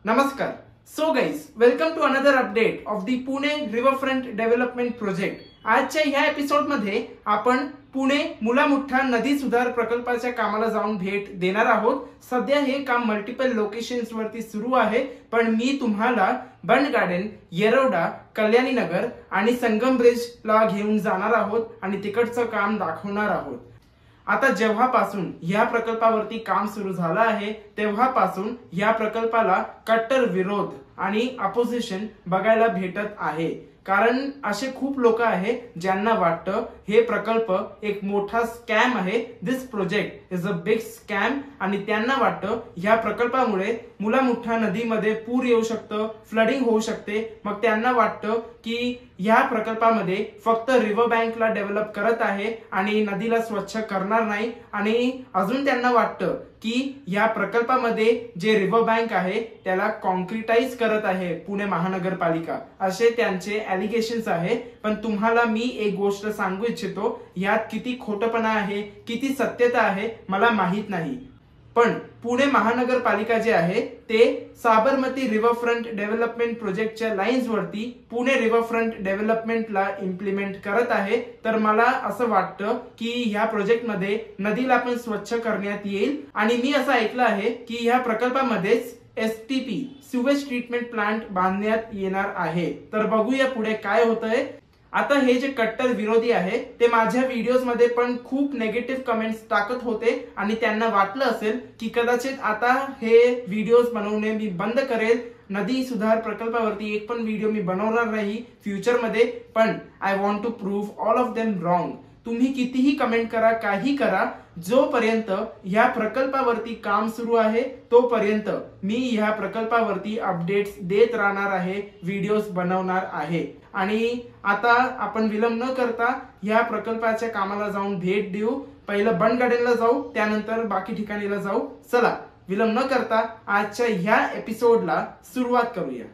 नमस्कार. So guys, welcome to another update of the Pune riverfront development project. आजच्या ह्या episode मध्ये आपण पुणे मुलामुठा नदी सुधार प्रकल्पाच्या कामाला जाऊन भेट देणार आहोत. सध्या हे काम मल्टिपल लोकेशन्स वरती सुरू आहे, पण मी तुम्हाला बंड गार्डन, येरवडा, कल्याणी नगर आणि संगम ब्रिज ला घेऊन जाणार आहोत आणि तिकडचं काम दाखवणार आहोत. आता जेव्हापासून या प्रकल्पावरती काम सुरू झालं आहे तेव्हापासून या प्रकल्पाला कट्टर विरोध आणि अपोजिशन बघायला भेटत आहे. कारण असे खूप लोक आहेत ज्यांना वाटतं हे प्रकल्प एक मोठा स्कॅम आहे. This project is a big scam. आणि त्यांना वाटतं या प्रकल्पामुळे मुलामुठा नदीमध्ये पूर येऊ शकतं, फ्लडिंग होऊ शकते. मग त्यांना वाटतं की या प्रकल्पामध्ये फक्त रिव्हर बँकला डेव्हलप करत आहे आणि नदीला स्वच्छ करणार नाही. आणि अजून त्यांना वाटतं की या प्रकल्पामध्ये जे रिव्हर बँक आहे त्याला कॉन्क्रिटाइज करत आहे पुणे महानगरपालिका, असे त्यांचे एलिगेशन्स आहे. पण तुम्हाला मी एक गोष्ट सांगू इच्छितो, यात किती खोटपणा आहे, किती सत्यता आहे मला माहित नाही. पण पुणे महानगरपालिका जे आहे ते साबरमती रिव्हरफ्रंट डेव्हलपमेंट प्रोजेक्टच्या लाईन्स वरती पुणे रिव्हरफ्रंट डेव्हलपमेंटला इम्प्लिमेंट करत आहे. तर मला असं वाटतं की ह्या प्रोजेक्ट मध्ये नदीला पण स्वच्छ करण्यात येईल. आणि मी असं ऐकलं आहे की ह्या प्रकल्पामध्येच STP सिवेज ट्रीटमेंट प्लांट बांधण्यात येणार आहे. तर बघूया पुढे काय होतंय. आता हे जे कट्टर विरोधी आहे ते माझ्या व्हिडिओज मध्ये पण खूप नेगेटिव्ह कमेंट्स टाकत होते आणि त्यांना वाटलं असेल की कदाचित आता हे व्हिडिओज बनवणे मी बंद करेल, नदी सुधार प्रकल्पावरती एक पण व्हिडिओ मी बनवणार नाही फ्युचर मध्ये. पण I want to prove all of them wrong. तुम्ही कितीही कमेंट करा, काही करा, जोपर्यंत या प्रकल्पावरती काम सुरू आहे तोपर्यंत मी ह्या प्रकल्पावरती अपडेट्स देत राहणार आहे, व्हिडिओज बनवणार आहे. आणि आता आपण विलंब न करता या प्रकल्पाच्या कामाला जाऊन भेट देऊ. पहिलं बंड गार्डनला जाऊ, त्यानंतर बाकी ठिकाणीला जाऊ. चला विलंब न करता आजच्या ह्या एपिसोडला सुरुवात करूया.